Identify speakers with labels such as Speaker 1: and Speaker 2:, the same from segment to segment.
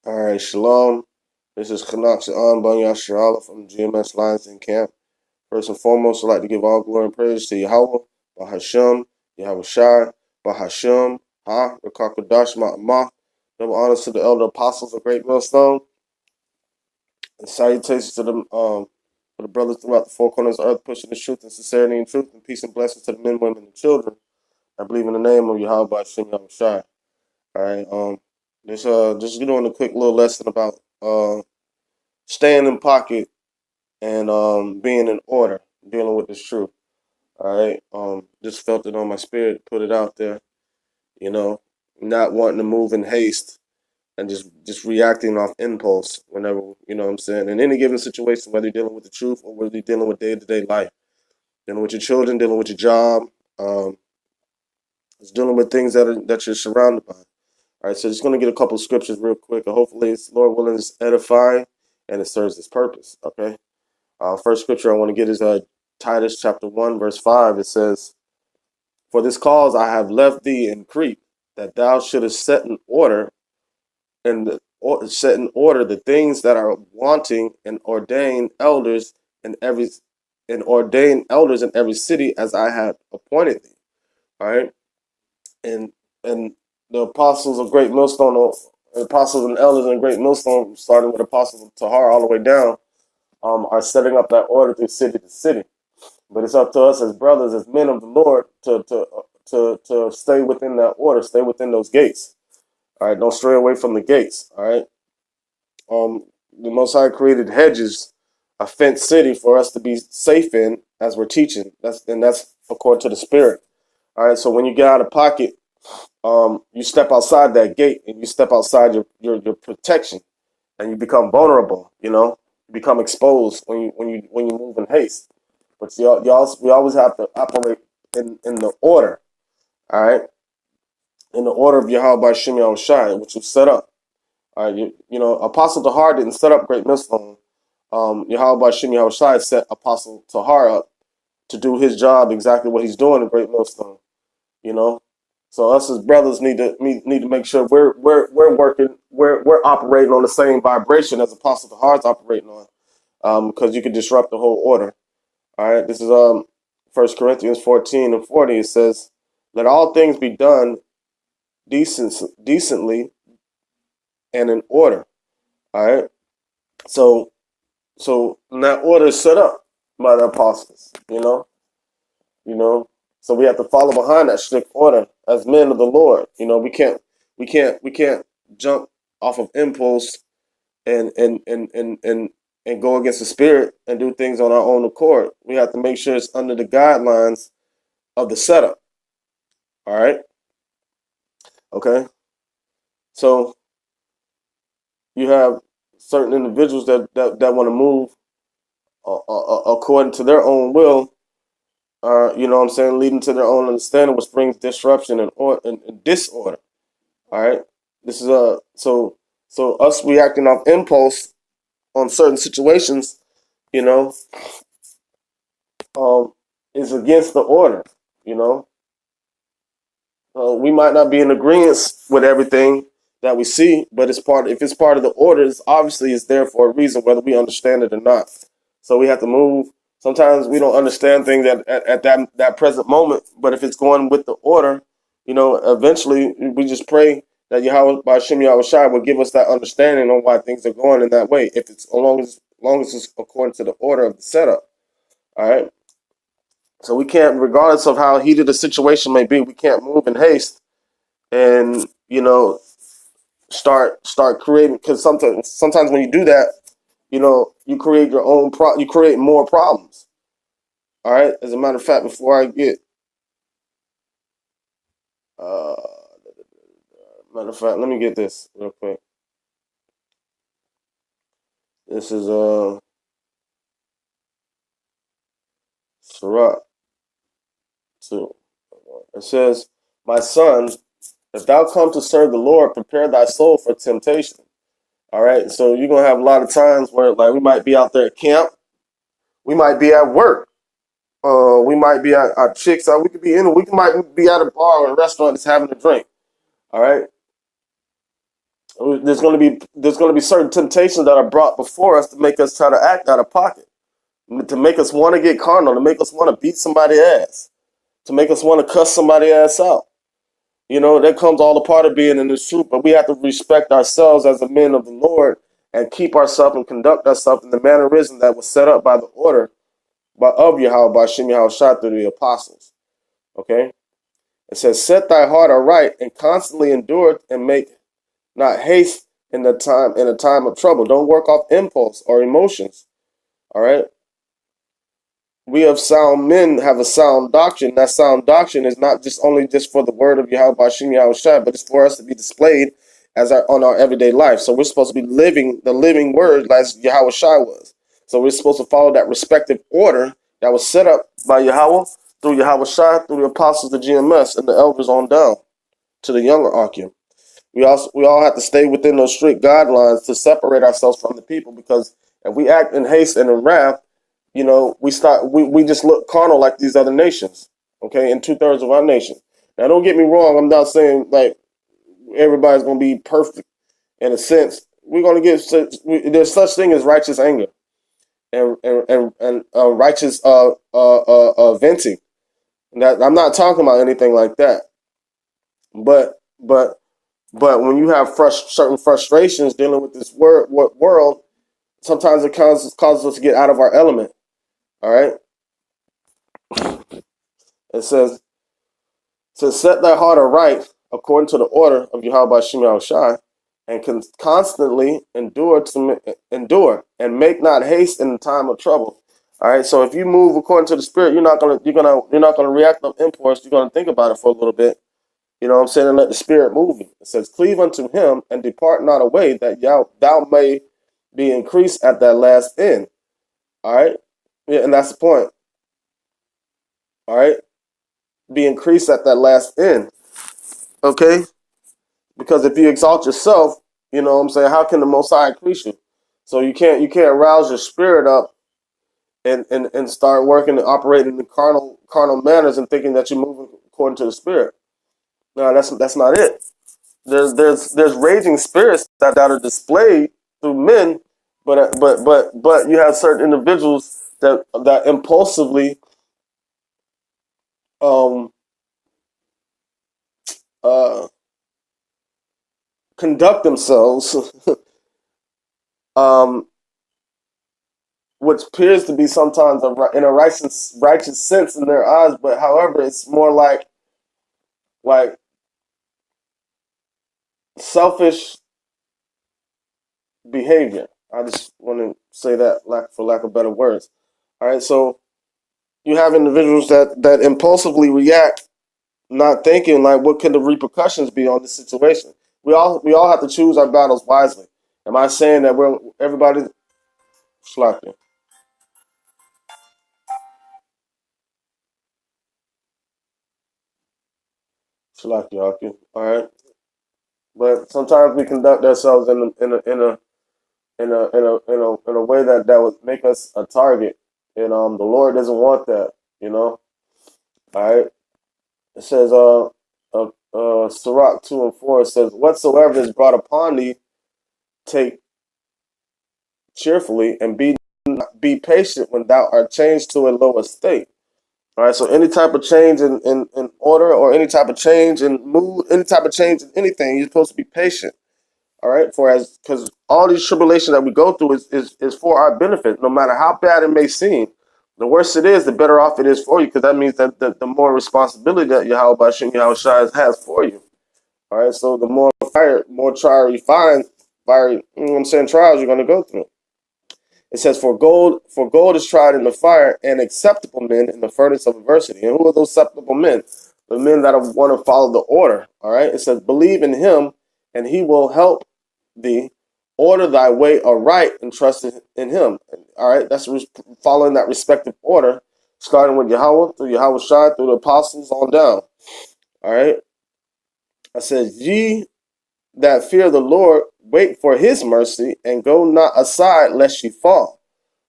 Speaker 1: All right, shalom. This is Kanak's on Banya Sharala from GMS Lions in Camp. First and foremost, I'd like to give all glory and praise to Yahweh, Bahasham, Yahweh Shai, Bahasham, Ha, Rakakadash Ma'amah. Double honors to the elder apostles of Great Millstone, and salutations to the brothers throughout the four corners of the earth, pushing the truth and sincerity and truth, and peace and blessings to the men, women, and children. I believe in the name of Yahweh Bahasham, Yahweh Shai. All right, just doing a quick little lesson about staying in pocket and being in order, dealing with this truth. All right. Just felt it on my spirit, put it out there, you know, not wanting to move in haste and just reacting off impulse whenever, you know what I'm saying, in any given situation, whether you're dealing with the truth or whether you're dealing with day-to-day life, dealing with your children, dealing with your job, just dealing with things that you're surrounded by. All right, so just going to get a couple of scriptures real quick, and hopefully it's, Lord willing, it's edifying and it serves its purpose, okay? First scripture I want to get is Titus chapter 1, verse 5. It says, "For this cause I have left thee in Crete, that thou shouldest set in order the things that are wanting, and ordain elders in every city as I have appointed thee." All right, and the apostles of Great Millstone, the apostles and elders in Great Millstone, starting with apostles of Tahar all the way down, are setting up that order through city to city. But it's up to us as brothers, as men of the Lord, to stay within that order, stay within those gates. All right, don't stray away from the gates. All right. The Most High created hedges, a fenced city for us to be safe in as we're teaching. That's according to the Spirit. All right. So when you get out of pocket, you step outside that gate and you step outside your protection, and you become vulnerable. You become exposed when you move in haste. But we always have to operate in the order, all right, in the order of Yahweh Shem Yahweh Shai, which was set up. All right, Apostle Tahar didn't set up Great Millstone. Yahweh Shem Yahweh Shai set Apostle Tahar up to do his job exactly what he's doing in Great Millstone. You know, so us as brothers need to make sure we're working, we're operating on the same vibration as Apostle Tahar's operating on, because you could disrupt the whole order. All right, this is 1 Corinthians 14:40. It says, "Let all things be done decently and in order." All right, so that order is set up by the apostles. You know. So we have to follow behind that strict order as men of the Lord. We can't jump off of impulse and go against the spirit and do things on our own accord. We have to make sure it's under the guidelines of the setup. All right. Okay. So you have certain individuals that want to move according to their own will, you know what I'm saying, leading to their own understanding, which brings disruption and disorder. All right. This is so us reacting off impulse on certain situations, you know, is against the order. You know, we might not be in agreement with everything that we see, but if it's part of the order, it's obviously it's there for a reason, whether we understand it or not. So we have to move. Sometimes we don't understand things at that present moment, but if it's going with the order, eventually we just pray that Yahweh by Shem Yahweh Shai will give us that understanding on why things are going in that way. If it's as long as it's according to the order of the setup. All right. So we can't, regardless of how heated the situation may be, we can't move in haste and start creating, because sometimes when you do that, you create you create more problems. All right. As a matter of fact, before I get uh matter of fact, let me get this real quick. This is Sirach 2. It says, "My son, if thou come to serve the Lord, prepare thy soul for temptation." All right. So you're gonna have a lot of times where, like, we might be out there at camp, we might be at work, we might be at our chicks out. We might be at a bar or a restaurant just having a drink. All right. there's going to be certain temptations that are brought before us to make us try to act out of pocket, to make us want to get carnal, to make us want to beat somebody's ass, to make us want to cuss somebody's ass out. You know, that comes all a part of being in this truth, but we have to respect ourselves as the men of the Lord and keep ourselves and conduct ourselves in the mannerism that was set up by the order of Yahweh by Shem Yahweh Shai through the apostles. Okay? It says, set thy heart aright and constantly endure and make not haste in a time of trouble. Don't work off impulse or emotions. All right? We of sound men have a sound doctrine. That sound doctrine is not just only just for the word of Yahweh Bashim Yahweh Shai, but it's for us to be displayed on our everyday life. So we're supposed to be living the living word as Yahweh Shai was. So we're supposed to follow that respective order that was set up by Yahweh through Yahweh Shai, through the apostles, the GMS, and the elders on down to the younger Akim. We all have to stay within those strict guidelines to separate ourselves from the people, because if we act in haste and in wrath, you know, we just look carnal like these other nations, okay, and 2/3 of our nation. Now, don't get me wrong. I'm not saying like everybody's going to be perfect in a sense. We're going to get there's such thing as righteous anger and righteous venting. That I'm not talking about anything like that, but when you have certain frustrations dealing with this world, sometimes it causes us to get out of our element. All right. It says, to set thy heart aright according to the order of Yahweh Shem Yahweh Shai, and can constantly endure and make not haste in the time of trouble. All right. So if you move according to the Spirit, you're not gonna react on impulse. You're gonna think about it for a little bit. You know what I'm saying? And let the Spirit move you. It says, cleave unto him and depart not away, that thou may be increased at that last end. All right. Yeah, and that's the point. All right. Be increased at that last end. Okay? Because if you exalt yourself, you know what I'm saying, how can the Most High increase you? So you can't rouse your spirit up and start working and operating in carnal manners and thinking that you're moving according to the Spirit. No, that's not it. There's raging spirits that are displayed through men, but you have certain individuals that impulsively conduct themselves which appears to be sometimes in a righteous sense in their eyes, but however it's more like selfish behavior. I just want to say that for lack of better words. All right, so you have individuals that impulsively react, not thinking like, what could the repercussions be on this situation? We all have to choose our battles wisely. Am I saying that everybody slacking? Slacking, all right. But sometimes we conduct ourselves in a way that would make us a target, and the Lord doesn't want that, you know. All right. It says Sirach 2:4, it says, whatsoever is brought upon thee, take cheerfully, and be patient when thou art changed to a lower state. All right, so any type of change in order, or any type of change in mood, any type of change in anything, you're supposed to be patient. All right, because all these tribulations that we go through is for our benefit, no matter how bad it may seem. The worse it is, the better off it is for you, because that means that the more responsibility that Yahweh Bashim Yahweh Shai has for you. All right, so the more trial you find, you know what I'm saying, trials you're going to go through. It says, for gold is tried in the fire, and acceptable men in the furnace of adversity. And who are those acceptable men? The men that want to follow the order. All right. It says, believe in him, and he will help thee. Order thy way aright, and trust in him. All right. That's following that respective order, starting with Yahweh, through Yahweh Shai, through the apostles on down. All right. I says, ye that fear the Lord, wait for his mercy, and go not aside lest ye fall.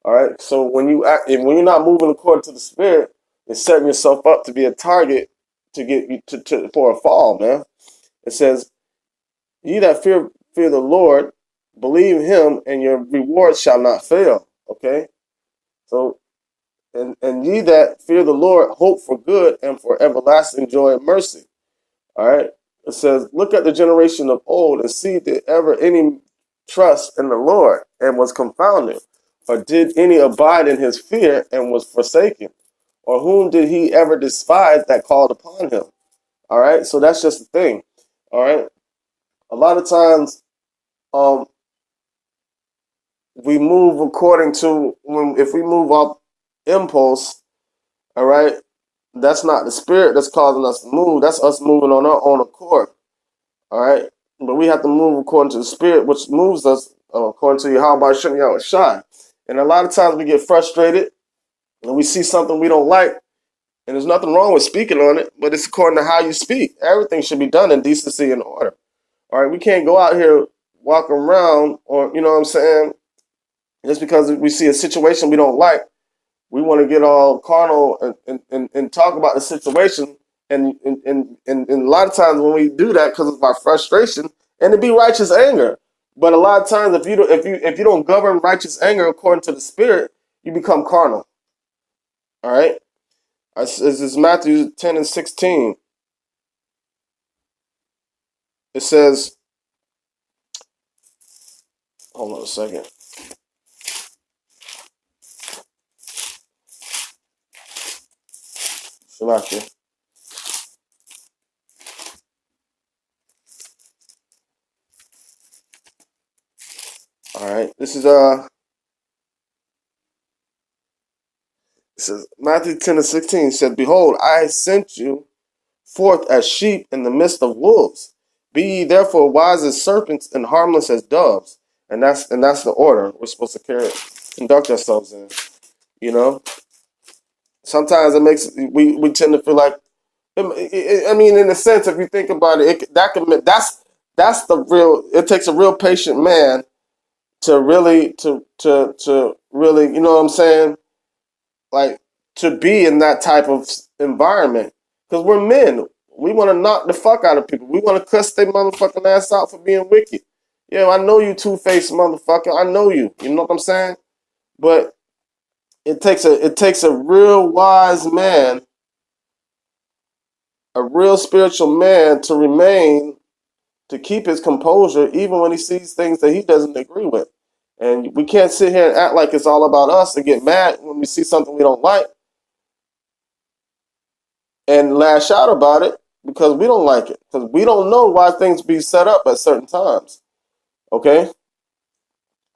Speaker 1: All right. So when you're not moving according to the Spirit, it's setting yourself up to be a target to get you for a fall, man. It says, ye that fear fear the Lord, believe him, and your reward shall not fail. Okay? So, and ye that fear the Lord, hope for good and for everlasting joy and mercy. All right? It says, look at the generation of old and see did ever any trust in the Lord and was confounded, or did any abide in his fear and was forsaken, or whom did he ever despise that called upon him? All right, so that's just the thing. All right, a lot of times, um, we move according to if we move up impulse. All right, that's not the spirit that's causing us to move. That's us moving on our own accord. All right, but we have to move according to the spirit, which moves us according to Yahweh Shem Yahweh Shai. And a lot of times we get frustrated and we see something we don't like, and there's nothing wrong with speaking on it, but it's according to how you speak. Everything should be done in decency and order. All right, we can't go out here walking around, or you know what I'm saying, just because we see a situation we don't like, we want to get all carnal and talk about the situation. And a lot of times when we do that because of our frustration, and it be righteous anger. But a lot of times if you don't govern righteous anger according to the spirit, you become carnal. All right. This is Matthew 10 and 16. It says, hold on a second. Shalaki. All right. This says Matthew 10 and 16 said, behold, I sent you forth as sheep in the midst of wolves. Be ye therefore wise as serpents and harmless as doves. And that's the order we're supposed to conduct ourselves in. You know, sometimes it makes we tend to feel like, I mean, in a sense, if you think about it, that's the real. It takes a real patient man to really to really, you know what I'm saying, like to be in that type of environment, because we're men. We want to knock the fuck out of people. We want to cuss their motherfucking ass out for being wicked. Yeah, I know you two-faced motherfucker. I know you. You know what I'm saying? But it takes a real wise man, a real spiritual man, to keep his composure even when he sees things that he doesn't agree with. And we can't sit here and act like it's all about us and get mad when we see something we don't like and lash out about it because we don't like it. Because we don't know why things be set up at certain times. Okay?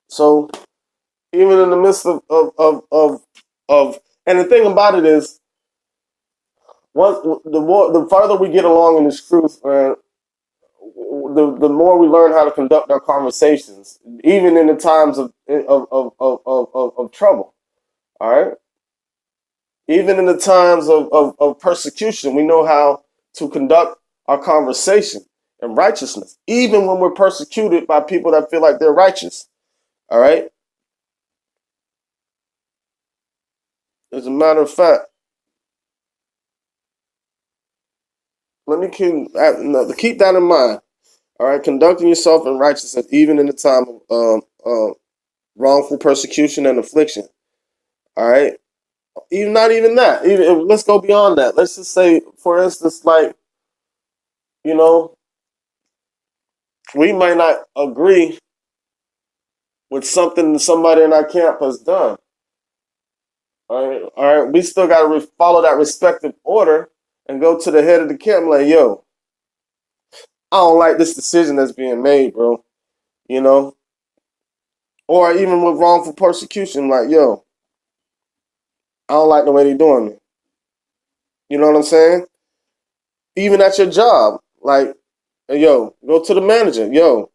Speaker 1: So even in the midst of and the thing about it is, the farther we get along in this truth, man, the more we learn how to conduct our conversations, even in the times of trouble. All right, even in the times of persecution, we know how to conduct our conversation in righteousness, even when we're persecuted by people that feel like they're righteous. All right. As a matter of fact, let me keep that in mind. All right, conducting yourself in righteousness, even in the time of wrongful persecution and affliction. All right, even not even that. Even let's go beyond that. Let's just say, for instance, like, you know, we might not agree with something somebody in our camp has done. All right. We still got to follow that respective order and go to the head of the camp like, yo, I don't like this decision that's being made, bro. You know, or even with wrongful persecution, like, yo, I don't like the way they're doing me. You know what I'm saying? Even at your job, like, hey, yo, go to the manager. Yo,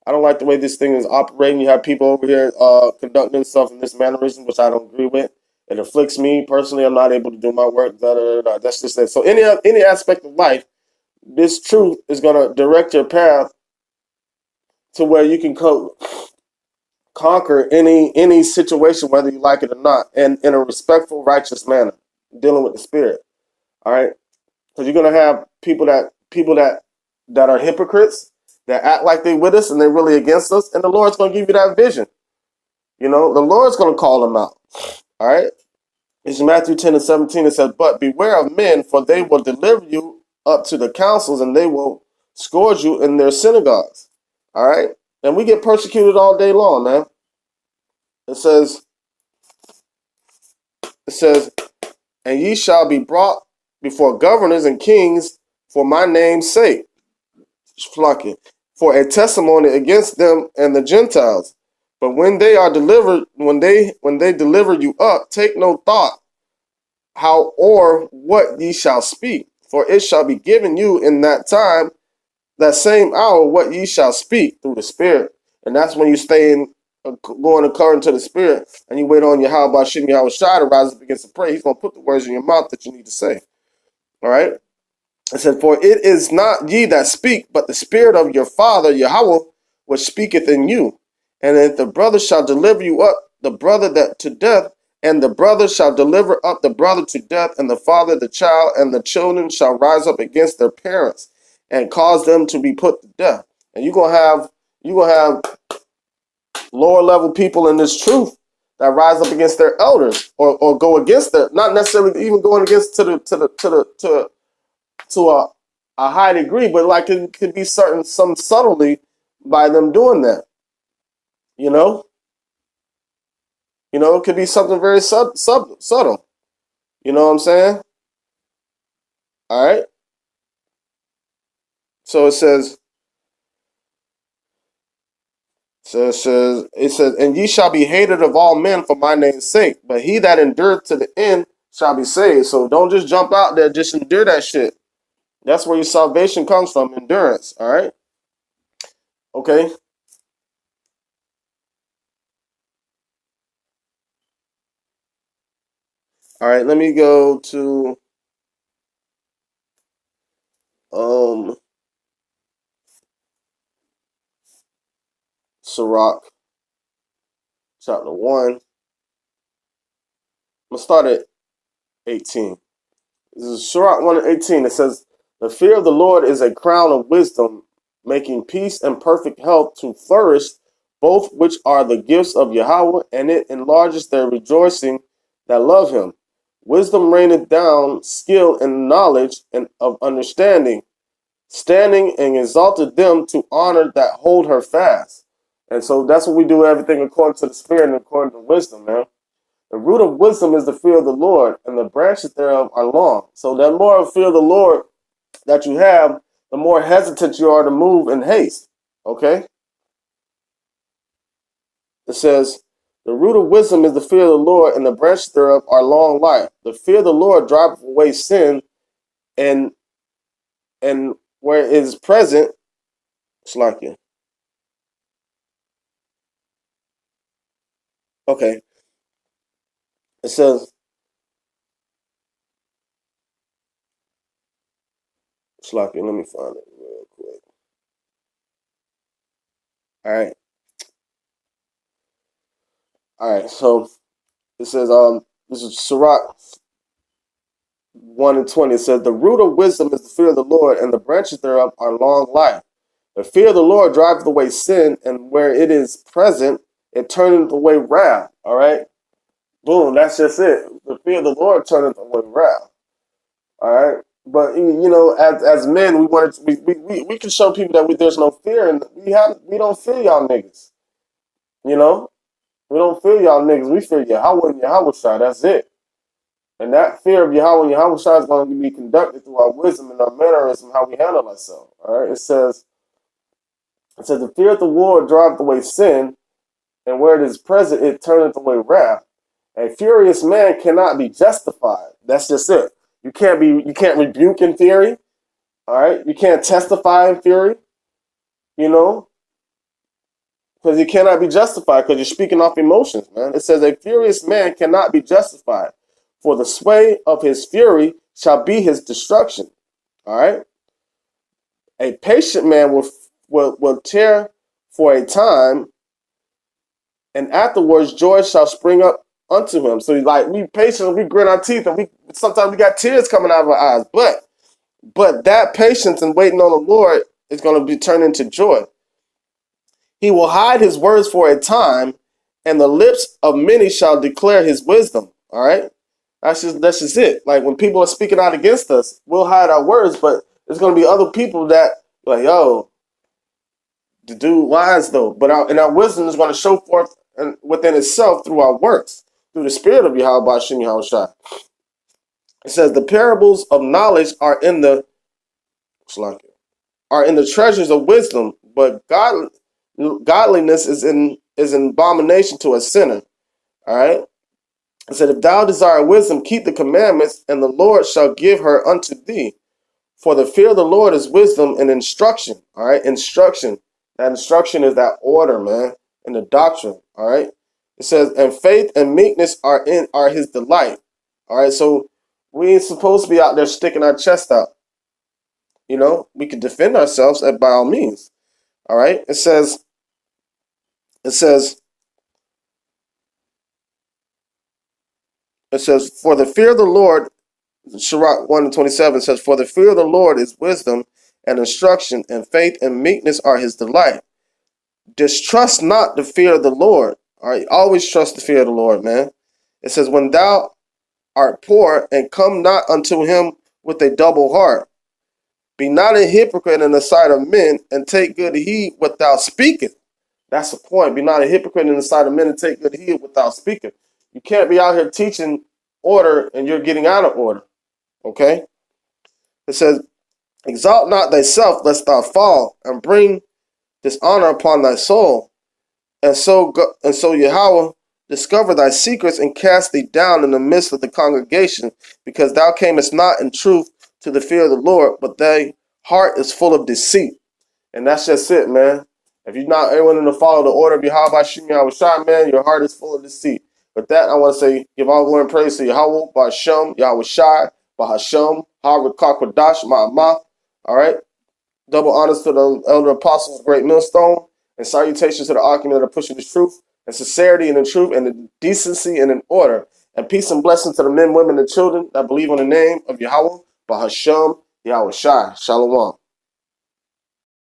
Speaker 1: I don't like the way this thing is operating. You have people over here conducting themselves in this mannerism, which I don't agree with. It afflicts me personally. I'm not able to do my work. Da, da, da, da. That's just it. So any aspect of life, this truth is going to direct your path to where you can conquer any situation, whether you like it or not, and in a respectful, righteous manner, dealing with the spirit. All right, because you're gonna have people that are hypocrites. that act like they with us and they're really against us, and the Lord's going to give you that vision. The Lord's going to call them out. All right? It's Matthew 10:17. It says, but beware of men, for they will deliver you up to the councils, and they will scourge you in their synagogues. All right? And we get persecuted all day long, man. It says, and ye shall be brought before governors and kings for my name's sake, for a testimony against them and the Gentiles. But when they are delivered, when they deliver you up, take no thought how or what ye shall speak, for it shall be given you in that time, that same hour, what ye shall speak through the Spirit. And that's when you stay in, going according to the Spirit, and you wait on Yahweh Shem Yahweh Shai to rise up against the prey. He's going to put the words in your mouth that you need to say. All right? It said, for it is not ye that speak, but the Spirit of your Father, Yahweh, which speaketh in you. And if the brother shall deliver you up, the brother that to death, and the brother shall deliver up the brother to death, and the father the child, and the children shall rise up against their parents, and cause them to be put to death. And you're gonna have lower level people in this truth that rise up against their elders, or go against their, not necessarily even going against to a high degree, but like it could be some subtlety by them doing that. It could be something very subtle. You know what I'm saying? All right. So it says, and ye shall be hated of all men for my name's sake, but he that endureth to the end shall be saved. So don't just jump out there, just endure that shit. That's where your salvation comes from, endurance. All right. Okay. All right, let me go to Sirach chapter 1. I'm gonna start at 18. This is Sirach 1:18. It says, the fear of the Lord is a crown of wisdom, making peace and perfect health to flourish, both which are the gifts of Yahweh, and it enlarges their rejoicing that love him. Wisdom raineth down skill and knowledge and of understanding, standing and exalted them to honor that hold her fast. And so that's what we do, everything according to the Spirit and according to wisdom, man. The root of wisdom is the fear of the Lord, and the branches thereof are long. So the more fear of the Lord that you have, the more hesitant you are to move in haste. Okay? It says, the root of wisdom is the fear of the Lord, and the branches thereof are long life. The fear of the Lord driveth away sin, and where it is present, it's like it. Okay. It says, it's like it. Let me find it real quick. All right. All right. So it says, this is Sirach 1:20. It says, the root of wisdom is the fear of the Lord, and the branches thereof are long life. The fear of the Lord driveth away sin, and where it is present, it turneth away wrath. All right. Boom. That's just it. The fear of the Lord turneth away wrath. All right. But as men, we can show people that there's no fear, and we don't fear y'all niggas. We don't fear y'all niggas. We fear Yahweh and Yahweh Shai. That's it. And that fear of Yahweh and Yahweh Shai is going to be conducted through our wisdom and our mannerism, how we handle ourselves. All right. It says the fear of the Lord driveth away sin, and where it is present, it turneth away wrath. A furious man cannot be justified. That's just it. You can't rebuke in fury. All right. You can't testify in fury. Because you cannot be justified because you're speaking off emotions, man. It says a furious man cannot be justified, for the sway of his fury shall be his destruction. All right. A patient man will tear for a time, and afterwards joy shall spring up unto him. So we patient, we grit our teeth, and sometimes we got tears coming out of our eyes. But that patience and waiting on the Lord It's going to be turned into joy. He will hide his words for a time, and the lips of many shall declare his wisdom. All right? That's just it. Like when people are speaking out against us, we'll hide our words, but there's going to be other people that like, yo, the dude wise though. But our wisdom is going to show forth within itself through our works, through the spirit of Yahweh Bashim Yahushua. It says the parables of knowledge are in the treasures of wisdom, but godliness is an abomination to a sinner. All right. It said, if thou desire wisdom, keep the commandments, and the Lord shall give her unto thee. For the fear of the Lord is wisdom and instruction. All right, instruction. That instruction is that order, man, and the doctrine. All right. It says, and faith and meekness are his delight. All right, so we ain't supposed to be out there sticking our chest out. You know, we can defend ourselves by all means. All right. It says, for the fear of the Lord, Sirach 1:27 says, for the fear of the Lord is wisdom and instruction, and faith and meekness are his delight. Distrust not the fear of the Lord. All right. Always trust the fear of the Lord, man. It says, when thou art poor, and come not unto him with a double heart. Be not a hypocrite in the sight of men, and take good heed what thou speakest. That's the point. Be not a hypocrite in the sight of men, and take good heed what thou speakest. You can't be out here teaching order and you're getting out of order. Okay? It says, exalt not thyself lest thou fall, and bring dishonor upon thy soul. And so Yahweh discover thy secrets and cast thee down in the midst of the congregation, because thou camest not in truth to the fear of the Lord, but thy heart is full of deceit. And that's just it, man. If you're not willing to follow the order of Yahweh Bashim Yahushua, man, your heart is full of deceit. With that, I want to say, give all glory and praise to Yahweh Bashim Yahushua, Bahasham, Harakakwadash, Ma'amah. All right. Double honors to the elder apostles, great millstone, and salutations to the argument that are pushing the truth, and sincerity and the truth, and the decency and in order. And peace and blessings to the men, women, and children that believe on the name of Yahweh, Bahasham, Yahushua. Shalom.